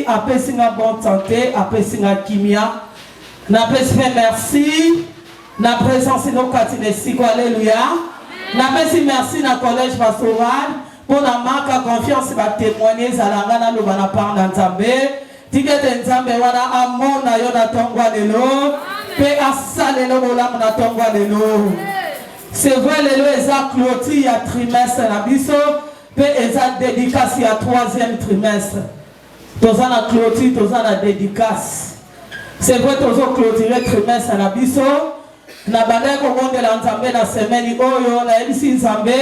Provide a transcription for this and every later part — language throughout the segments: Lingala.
apesi nga bonne santé, apesi nga kimia. N'apesi merci. Na présence de nos catinesico, alléluia. N'apesi merci na collège pastoral. Pour la marque confiance, va témoigner à la gana le bana par Nzambe. Ticket Nzambe wana amon na yo na tongwa lelo. Pe asale lo bolam na tongwa lelo. C'est vrai lelo eza clôture ya trimestre na biso. Pe eza dédicace ya 3e trimestre. Toza na clôture, toza na dédicace. C'est vrai tozo clôturer trimestre na biso. Na bande ko ngondela Nzambe na semaine oyo na ebisi Nzambe.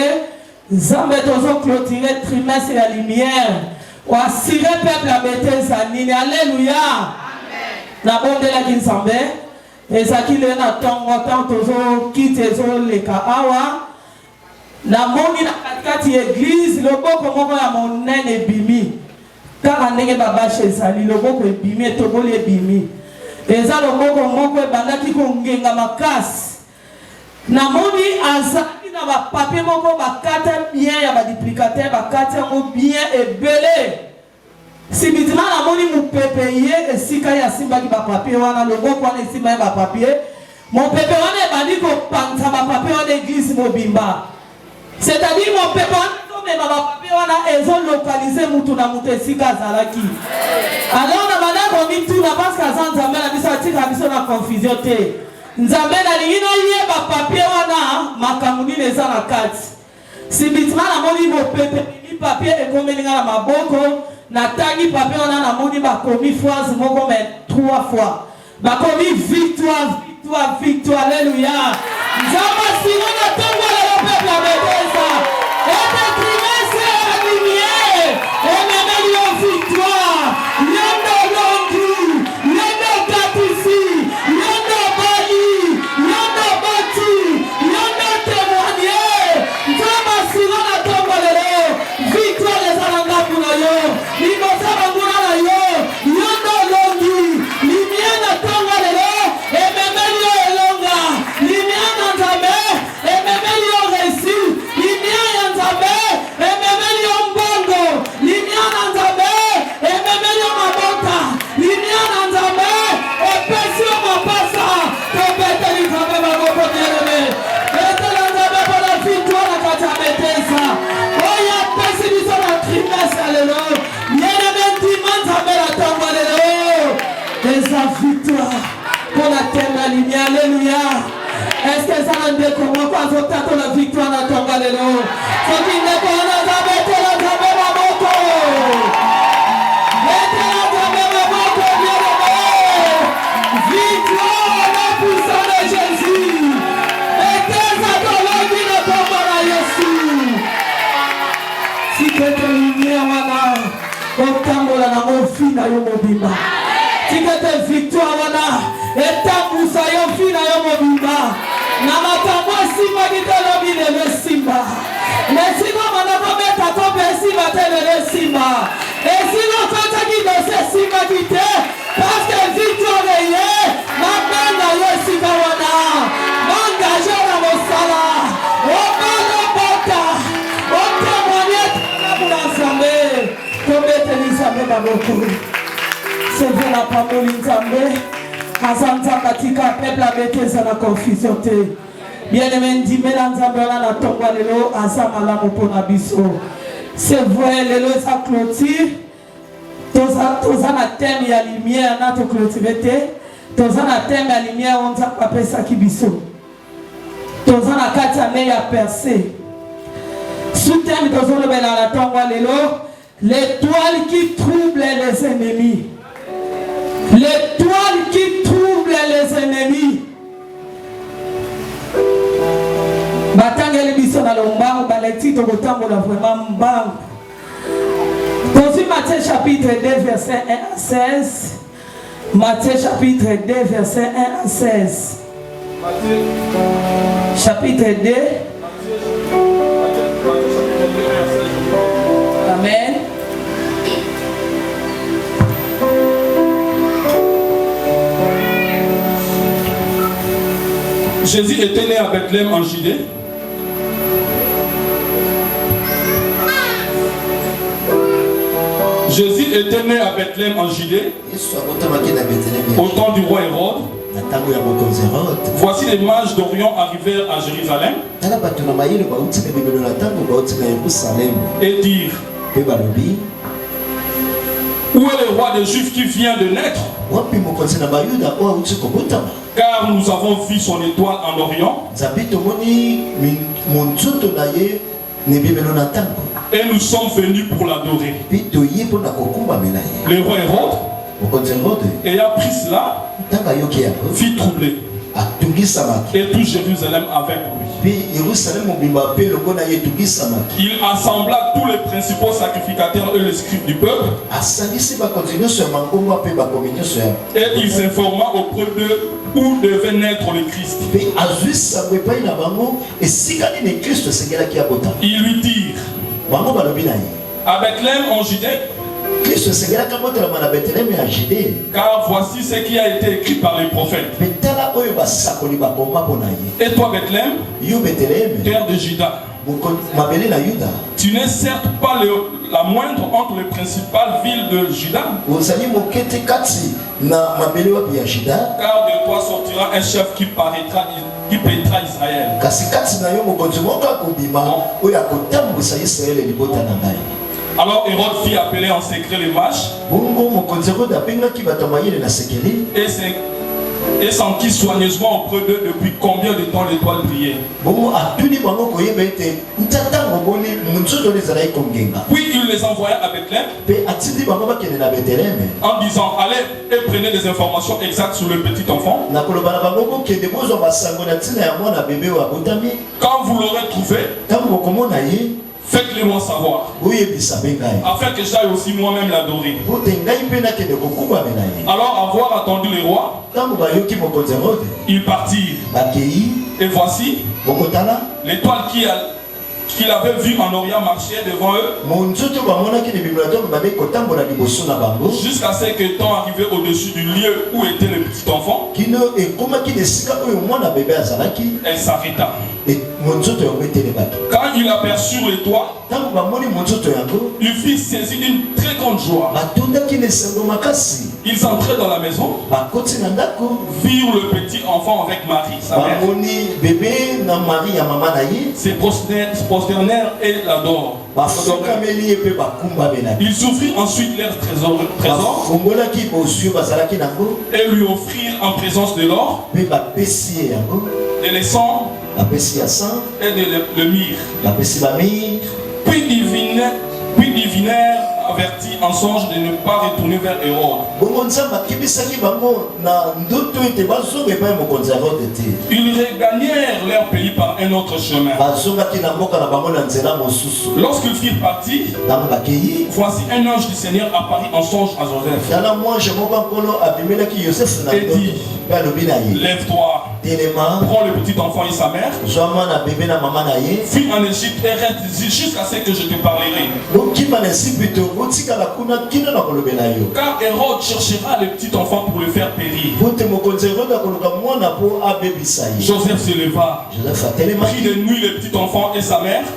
Nzambe tozo clôturer trimestre ya lumière. Ou assurer peuple à mettre sa nini. Alléluia. Amen. Na bondela ki Nzambe. Ezaki le na tongo tant tozo kite zo leka awa. Na moni na katikati église loboko moko ya monene bimi. Kaka ndenge baba ezali loboko ebimi etoboli ebimi. Eza loboko moko ebandaki kongenga makasi. Na moni azali na ba papier moko bakata bien ya ba duplicateur bakata yango bien ebele. Si bitima na moni mupepe ye esika ya simba ki ba papier wana loboko wana esima ya ba papier. Mon pepe wana ebandi ko panta ba papier wana église mobimba. C'est-à-dire mon pepe wana mais ba papier wana ezo localiser mutu na mutu esika zalaki. Alors na bana ko mitu na parce que Nzambe na biso atika biso na confusion te. Nzambe na lingino ye ba papier wana makamuni neza na kati. Si bitima na moni mo pepe ni papier ekomelinga na maboko na tangi papier wana na moni ba komi fois moko mais 3 fois. Ba komi victoire victoire victoire alléluia. Nzambe sino na tongo le peuple a bébeza. Et de trimestre la lumière et même la victoire. Yondo longu, yondo katisi, yondo bali, yondo bati, yondo témoigner. Nzambe sino na tongo le victoire les alanga pour yo. Limosa banguna na yo, yondo longu, lumière na tongo le et même yo elonga, lumière na Nzambe et même yo réussi, lumière na Nzambe et même yo mbongo, lumière na Nzambe et même yo mabota, lumière na Nzambe et pesio mapasa, tobete Nzambe maboko bien-aimé, ete na Nzambe pour la victoire na kata betesa, oya pesi biso na trimestre lelo, bien-aimé dimanche Nzambe na tongo lelo, les victoires pour la terre la lumière, alléluia. Est-ce que ça a un découvert quand on tente la victoire dans ton galélo? Faut qu'il ne connaisse pas mettre la Nzambe ma moto. Mettez la Nzambe ma moto, bien aimé. Victoire la puissance de Jésus. Mettez sa colonne dans ton bras, Jésus. Si tu es lumière, wana, otambola na mofina yo mobimba. Si tu es victoire, wana. Etambusa yo fina yo mobimba. Na matambo simba kitelo bile simba. Mais sinon manako meta ko simba tele simba. Et sinon quand tu dis simba kite parce que victoire ye na banda yo sika wana. M'engager na mosala. O mala bota. O témoigner na Nzambe. Kobete Nzambe baboko. C'est vrai la parole Nzambe. Azanza katika peuple abeteza na confusion te. Bien-aimé ndimela Nzambe na tongwa lelo asa malamu pona biso. C'est vrai lelo sa clôture. Toza na thème ya lumière na to clôturer te. Toza na thème ya lumière on za papesa kibiso. Toza na kati ya ne ya percé. Sous thème toza le bela na tongwa lelo l'étoile qui trouble les ennemis. L'étoile qui trouble les ennemis. Batangeli biso na lombango baleti to kotambola vraiment mbango. Dans Matthieu chapitre 2 verset 1 à 16. Matthieu chapitre 2 verset 1 à 16. Chapitre 2. Amen. Jésus était né à Bethléem en Judée. Jésus était né à Bethléem en Judée, au temps du roi Hérode. Voici les mages d'Orient arrivèrent à Jérusalem et dirent: où est le roi des Juifs qui vient de naître? Car nous avons vu son étoile en Orient et nous sommes venus pour l'adorer. Le roi Hérode, ayant appris cela, fit troubler, et tout Jérusalem avec lui. Il assembla tous les principaux sacrificateurs et les scribes du peuple, et il s'informa auprès d'eux où devait naître le Christ. Ils lui dirent: à Bethléem en Judée, car voici ce qui a été écrit par les prophètes. Et toi, Bethléem, terre de Juda, tu n'es certes pas la moindre entre les principales villes de Juda, car de toi sortira un chef qui pénétrera Israël. Alors Hérode fit appeler en secret les mages et s'enquit soigneusement auprès d'eux depuis combien de temps l'étoile brillait. Puis il les envoya à Bethléem en disant: allez et prenez des informations exactes sur le petit enfant. Quand vous l'aurez trouvé, faites-le moi savoir, afin que j'aille aussi moi-même l'adorer. Alors, avoir attendu le roi, ils partirent. Et voici l'étoile qu'il avait vue en Orient marcher devant eux, jusqu'à ce que temps arrivé au-dessus du lieu où était le petit enfant. Elle s'arrêta. Quand il aperçut l'étoile, il fut saisi d'une très grande joie. Ils entraient dans la maison, virent le petit enfant avec Marie, sa mère, se prosternèrent et l'adorent. Ils ouvrirent ensuite leur trésor et lui offrirent en présence de l'or, de l'encens et de le myrrhe. Puis divinèrent avertis en songe de ne pas retourner vers Hérode. Ils regagnèrent leur pays par un autre chemin. Lorsqu'ils furent partis, voici un ange du Seigneur apparut en songe à Joseph et dit: lève-toi, prends le petit enfant et sa mère, fuis en Égypte et reste jusqu'à ce que je te parlerai. Car Hérode cherchera le petit enfant pour le faire périr. Joseph se leva, prit de nuit le petit enfant et sa mère, et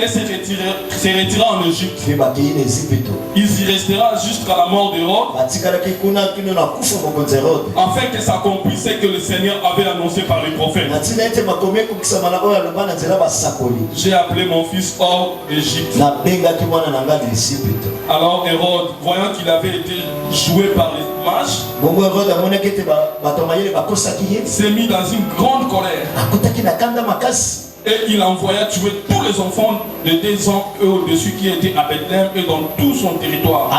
se retira en Égypte. Il y restera jusqu'à la mort d'Hérode, afin que s'accomplisse ce que le Seigneur avait annoncé par les prophètes: j'ai appelé mon fils hors d'Égypte. Alors Hérode, voyant qu'il avait été joué par les mages, s'est mis dans une grande colère. Et il envoya tuer tous les enfants de 2 ans et au-dessus qui étaient à Bethléem et dans tout son territoire.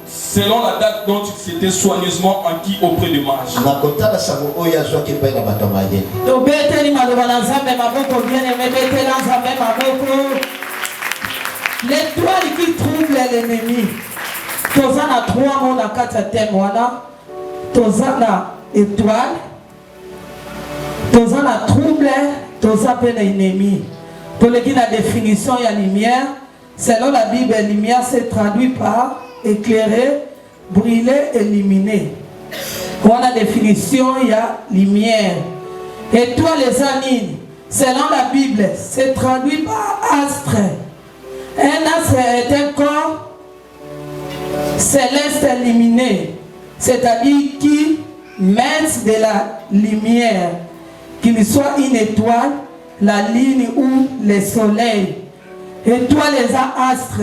Selon la date dont il s'était soigneusement acquis auprès des mages. L'étoile qui trouble l'ennemi. Tozana 3 mots dans 4 témoins. Tozana étoile, Tozana trouble, Tozana l'ennemi. Pour la définition, il y a lumière. Selon la Bible, lumière se traduit par éclairer, brûler, éliminer. Pour la définition, il y a lumière. Étoile, les amis, selon la Bible, c'est traduit par astre. Un astre est un corps céleste illuminé, c'est-à-dire qui met de la lumière, qu'il soit une étoile, la lune ou le soleil. Étoile les astres,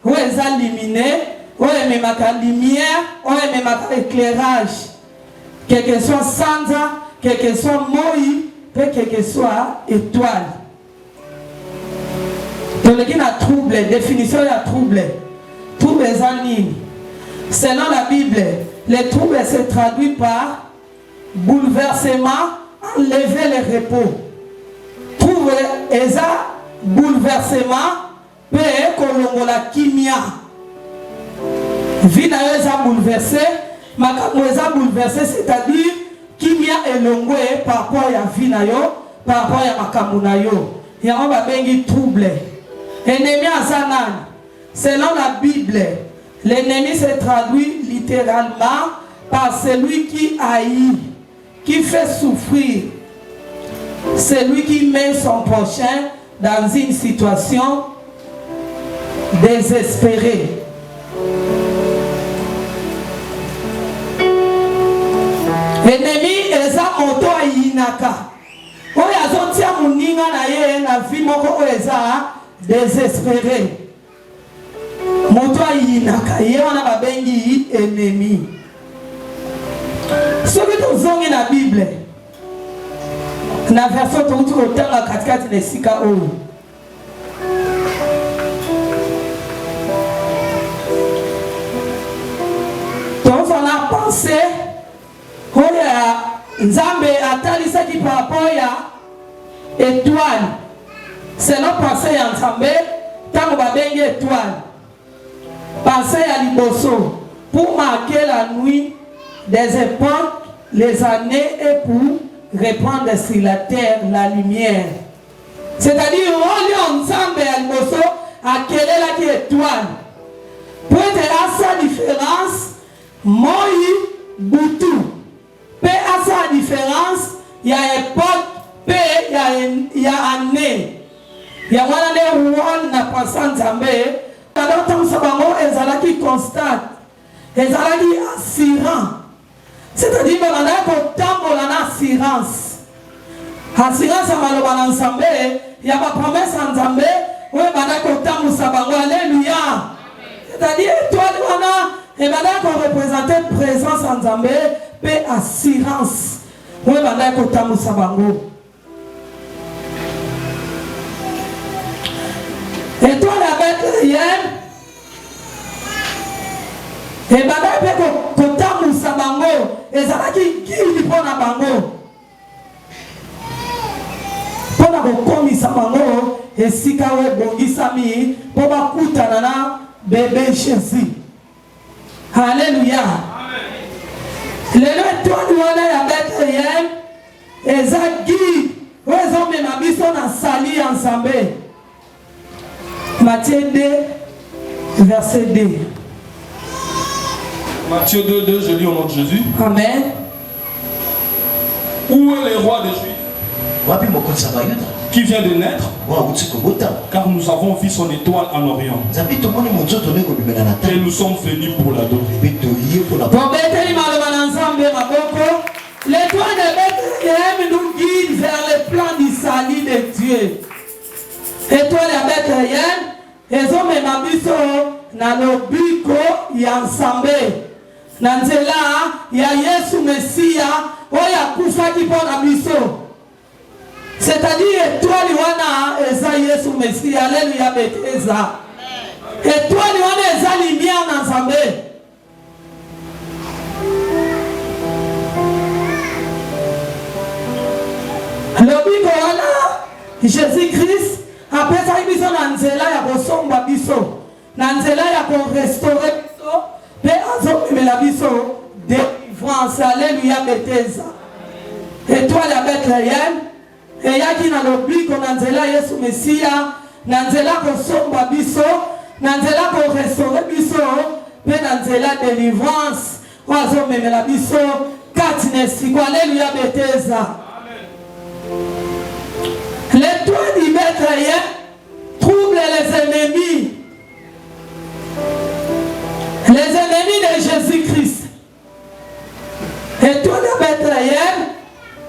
ou les illuminés, ou les lumière, ou les éclairage. Quel que soit Sandra, quel que soit Moïse, quel que soit étoile. Donc, il y a trouble, définition de la trouble. Trouble est en ligne. Selon la Bible, les troubles se traduisent par bouleversement, enlever le repos. Trouble est un bouleversement, peut être la kimia. Vie n'a pas bouleversé, mais quand bouleversé, c'est-à-dire kimia est longué par rapport à la vie, par rapport à la yo. Il y a un trouble. Ennemi à Zanan. Selon la Bible, l'ennemi se traduit littéralement par celui qui haït, qui fait souffrir. Celui qui met son prochain dans une situation désespérée. Ennemi est un moto à Inaka. On a sorti à mon nina na vie moko eza désespéré. Moto à Inaka, y on a bengi ennemi. Ce que nous avons dans la Bible, la version tout autant la 4 de Sika O. Donc on a pensé. Nzambe atali saki par rapport à étoile. C'est notre pensée en Nzambe, tant que bengi étoile. Pensée à Liboso pour marquer la nuit des époques, les années et pour répandre sur la terre la lumière. C'est-à-dire, on lit Nzambe à Liboso à quelle est la étoile. Pour être à sa différence, Moi, Boutou. P à sa différence, il y a époque, P, il y a année. Il y a un année où on n'a pas sans Zambé. Alors, tant que ça va, ils qui constate, ils qui assurant. C'est-à-dire que l'on a une assurance. Assurance, ça va ensemble. Il y a ma promesse en Zambé. Oui, alléluia. C'est-à-dire, toi, et maintenant qu'on représente présence en Zambé, paix assurance. Oui, maintenant qu'on t'a moussa bango. Et toi, la Bethléem, et maintenant qu'on t'a moussa bango, et ça va qui dit pour la bango. Pour la commission bango, et si kawe bongi sami, pour ma koutanana, bébé Jésus. Alléluia. Le toi nous on est à Bethléem et ça guide. Où ils ont même mis son sali ensemble. Matthieu 2, verset 2. Matthieu 2, 2, je lis au nom de Jésus. Amen. Où est le roi des Juifs qui vient de naître? Car nous avons vu son étoile en Orient. Et nous sommes venus pour l'adorer. L'étoile de Bethléem nous guide vers le plan du salut de Dieu. L'étoile de Bethléem, ils ont même habité dans le biko ensemble. Dans cela, il y a Yesu Messia, il y a Koufa qui prend habité. C'est-à-dire, étoile wana eza Yesu Messia, alléluia beteza. Étoile wana eza lumière dans Zambé. Le biko wana Jésus-Christ après ça il biso na nzela ya kosomba biso. Na nzela ya ko restaurer biso, pe azomemela biso délivrance, alléluia beteza. Étoile ya Bethléem. Et yaki na lobi ko nanzela Yesu Messia, nanzela ko somba biso, nanzela ko restaurer biso, pe nanzela délivrance, wazo memela biso, katine siko, alléluia beteza. Bethléem trouble les ennemis. Les ennemis de Jésus-Christ. Et tout le Bethléem,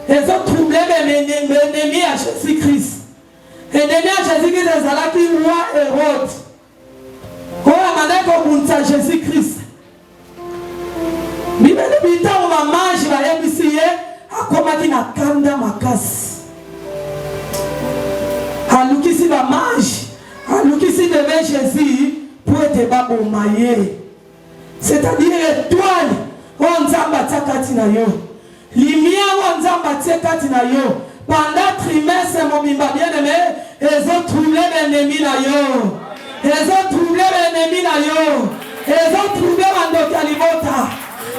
ils ont troublé les ennemis à Jésus-Christ. Les ennemis à Jésus-Christ, c'est là qui roi Hérode. On a demandé qu'on monte à Jésus-Christ. Bible dit que on va manger, on va essayer à comment il a kanda makas. À l'ouki si va manger, à l'ouki si devait Jésus pour être babo maillé. C'est-à-dire étoile, on zamba takatina yo. Lumière on zamba takatina yo. Pendant trimestre mon bimba bien aimé, ils ont troublé l'ennemi na yo. Ils ont troublé l'ennemi na yo. Ils ont troublé Mandoka Limota.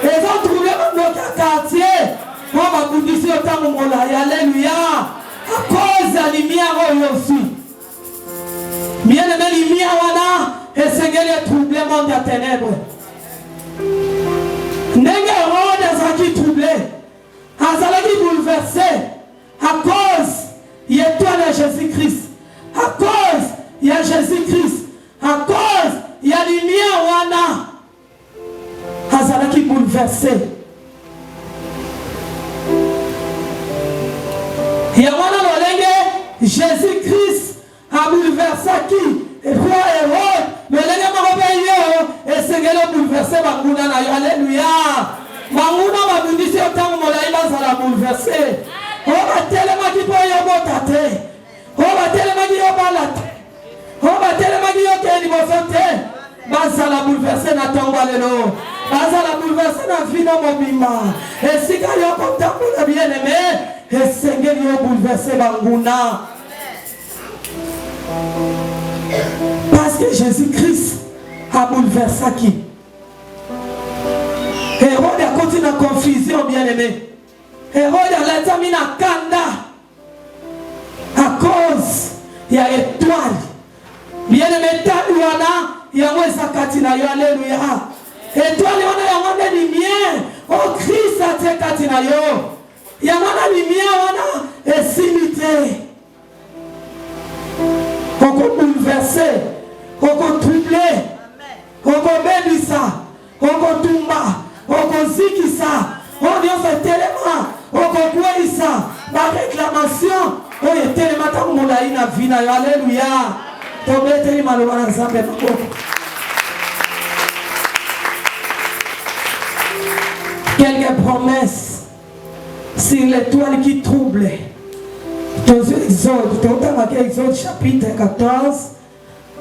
Ils ont troublé Mandoka quartier. On va vous dire autant mon molay. Alléluia. À cause de la lumière aussi. Bien aimé lumière wana et Seigneur les troublements des ténèbres. N'est-ce pas qui troublé, qui bouleversé à cause il y a toi de Jésus-Christ, à cause il y a Jésus-Christ, à cause il y a lumière wana, qui bouleversé. Il y a wana l'olenge Jésus-Christ a bouleversé qui? Et roi Hérode, mais les et Seigneur a bouleversé Banguna na yo. Alléluia. Banguna va nous dire autant molay va la bouleverser. On va tellement qui peut y botate. On va tellement qui y balate. On va tellement qui y a qui va la bouleverser na tomba lelo. Va la bouleverser na vie na mobima. Et si quand y a content pour le bien-aimé, et Seigneur a bouleversé Banguna. Parce que Jésus-Christ a bouleversé qui? Hérode a continué la confusion, bien-aimé. Hérode a l'étamine à Kanda. À cause, il y a étoile. Bien-aimé, il y a un Zakatina, alléluia. Étoile, il y a une lumière. Oh, Christ a été Katina. Il y a une lumière, il y a une similité. On peut bouleverser, on peut troubler, on peut bébisa, on peut tomba, on peut zikisa, on dit on fait tellement, on peut voir ça, la réclamation, on est tellement tant que moulaï na vie na alléluia. Tombe tellement le ensemble. Quelques promesses sur l'étoile qui trouble. Exode chapitre 14,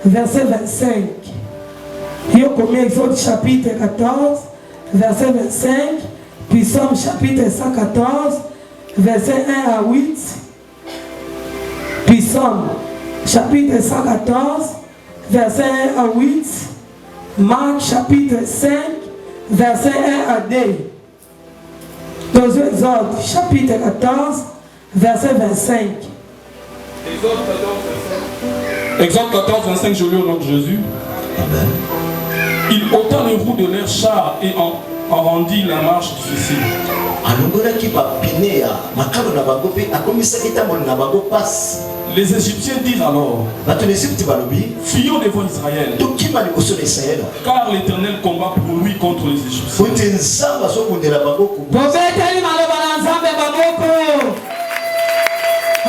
verset 25. Il y a combien Exode chapitre 14, verset 25, puis Somme chapitre 114, verset 1 à 8, puis Somme chapitre 114, verset 1 à 8, Marc chapitre 5, verset 1 à 2. Exode chapitre 14, verset 25. Exode 14, 25, je lis au nom de Jésus. Amen. Il ôta les roues de leur char et en rendit la marche difficile. Les Égyptiens dirent alors: fuyons devant Israël, car l'Éternel combat pour lui contre les Égyptiens.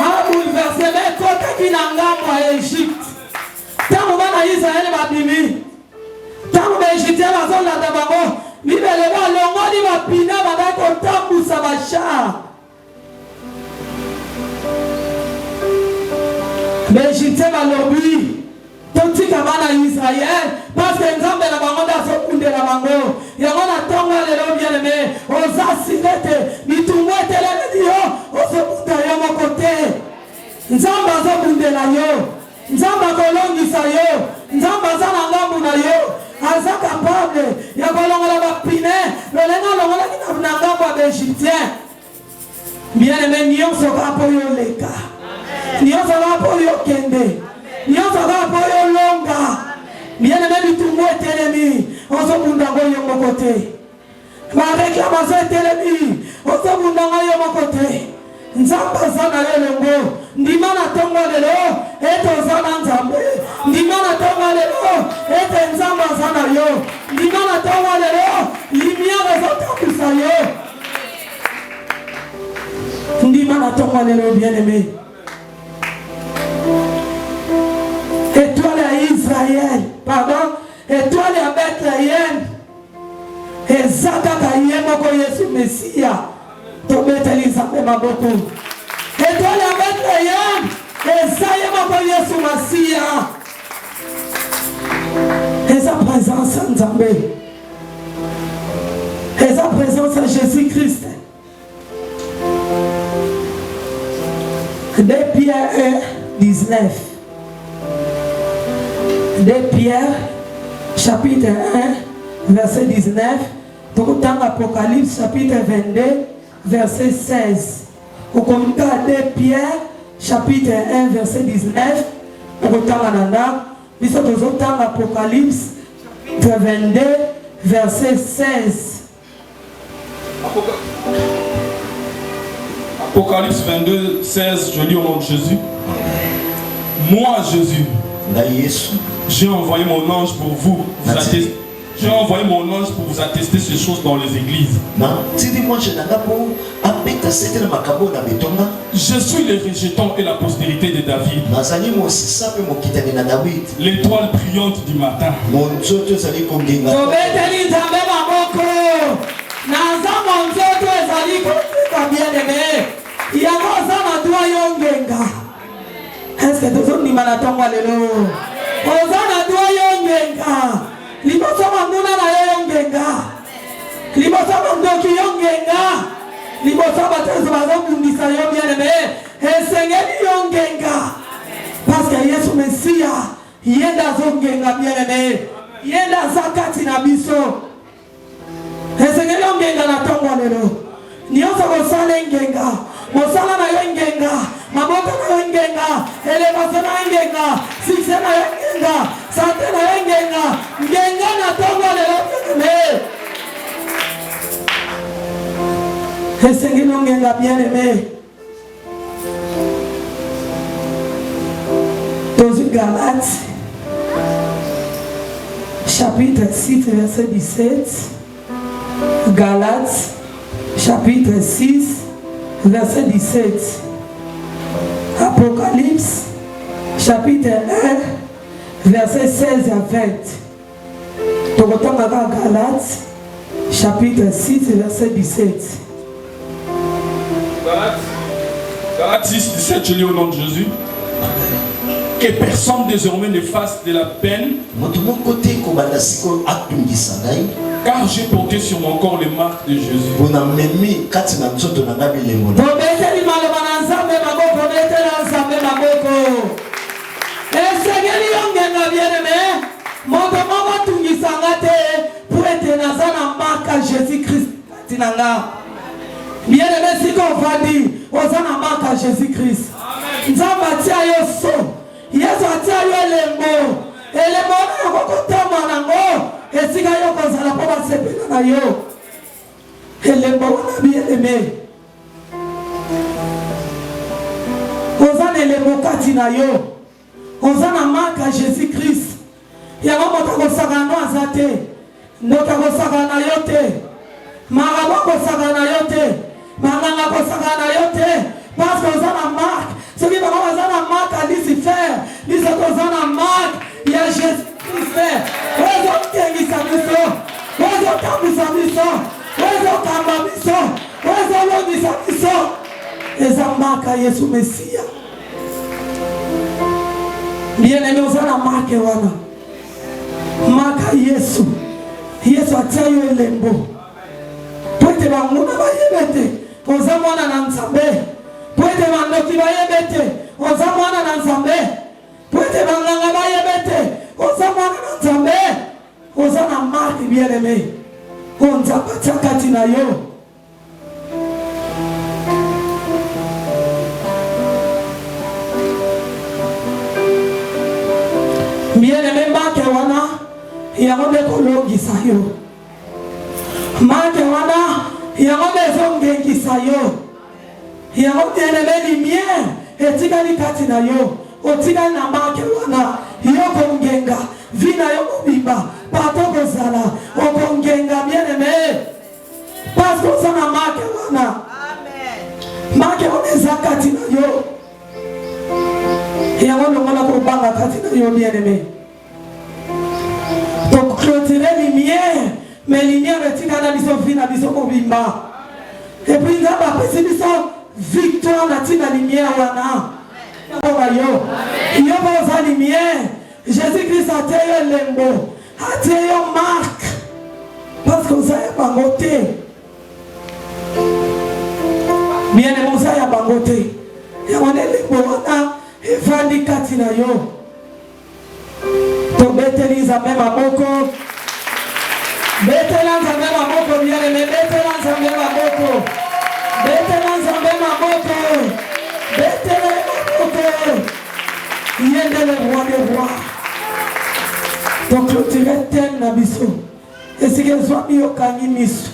A bouleversé les côtés qui n'ont pas Égypte. Tant que Israël va bimi. Tant que les Égyptiens va zone la d'abord. Libérez le longo ni va pina va dar content pour sa vacha. Les Égyptiens va lobby. Tout ce qui va Israël parce que nous avons la bango dans ce coup de la bango. Il y a un temps où les gens viennent aimer. On s'assirete. Ni tout le monde est là et dit oh, on se bouge derrière mon côté. Nous avons besoin de la yo. Nous avons besoin de la yo. Nous avons besoin de la yo. Asa capable. Il y a besoin de la pine. Le lenga qui n'a pas d'Égyptien. Bien aimé, nous sommes pour les cas. Nous sommes pour les kende. Nous sommes pour les longa. Bien aimé, tout le monde est ennemi. On se bouge derrière mon côté. Ma réclamation est ennemi. On se bouge derrière mon côté. nzambe aza na yo longo ndima na ntongo lelo ete oza na nzambe ndima na ntongo lelo ete nzambe aza na yo ndima na ntongo lelo lumière ezotambwisa yo ndima na ntongo lelo bien-aimé. Étoile à Israël, pardon, étoile à Bethléem. Ezaka kayemoko Yesu Messia. Tobeteli nzambe maboko. Étoile à Bethléem. Ezayemoko Yesu Messia. Eza présence en nzambe. Eza présence en Jésus-Christ. 2 Pierre 1, 19. 2 Pierre, chapitre 1, verset 19. Dans Apocalypse, chapitre 22, verset 16. Au commentaire 2 Pierre, chapitre 1, verset 19. Au commentaire dans Apocalypse, chapitre 22, verset 16. Apocalypse 22, 16, je lis au nom de Jésus. Moi, Jésus, j'ai envoyé mon ange pour vous attester. J'ai envoyé mon ange pour vous attester ces choses dans les églises. Je suis le rejeton et la postérité de David. L'étoile brillante du matin. Est-ce que tu as dit parce que Yesu Messia yenda zongenga bien-aimé yenda zakati na biso esengeli ongenga na tongo lelo nyonso kosala ngenga mosala na yo ngenga maboko na yo ngenga elevation na yo ngenga succès na yo ngenga santé na yo ngenga na tongo lelo bien-aimé esengeli ongenga bien-aimé. Galates, chapitre 6, verset 17. Galates, chapitre 6, verset 17. Apocalypse, chapitre 1, verset 16 à 20. Tokotanga Galates, chapitre 6, verset 17. Galates 6, 17, je lis au nom de Jésus. Que personne désormais ne fasse de la peine, car j'ai porté sur mon corps les marques de Jésus. Bien-aimé, si on va dire, on a marque à Jésus-Christ. Yesu atia yo lembo elembo na kokotama nango esika yo kozala po basepela na yo elembo na bien-aimé ozana elembo kati na yo ozana marque à Jésus-Christ yango moto akosaka no aza te moto akosaka na yo te marabo akosaka na yo te manganga akosaka na yo te parce que ozana marque. Ce qui va avoir la marque à Lucifer, ils ont la marque, il y a Jésus-Christ. Ils ont gagné sa mission, ils ont gagné sa mission, ils ont gagné sa mission, ils ont gagné sa mission. Ils ont marque à Jésus Messia. Bien-aimé, ils ont la marque wana. Marque à Jésus. Jésus a tiré le lembo. Peut-être que nous n'avons pas on s'en va dans Nzambe. Poete mandoki bayebete ozamwana na Nzambe poete banganga bayebete ozamwana na Nzambe ozana marque bien-aimé onzapa kati na yo bien-aimé marque wana yango de kolongisa yo marque wana yango de zongengisa yo Il y a un bien-aimé lumière. Et tigani katina yo. O tigani na marque wana. Yo kongenga. Vina yo mobimba. Pato kozala. O kongenga bien-aimé. Parce que ça na marque wana. Amen. Marque wana eza katina yo. Il y a un moment où on a katina yo bien-aimé. Donc clôturer lumière. Mais lumière est tigana biso vina biso mobimba. Et puis là, c'est victoire la lumière. Il y a pas de lumière. Jésus-Christ a été lembo, a été marque. Parce que vous avez bangoté. Bien aimé, vous avez bangoté. Et on est lembo, et Vandi Katina yo. Donc, Béthéliza même à Boko. Béthéliza même à Boko, bien aimé. Béthéliza même à Boko. Béthéliza même à Boko. Il est le roi des rois. Donc, le tiré thème na biso. Et c'est que soit mis au canimis.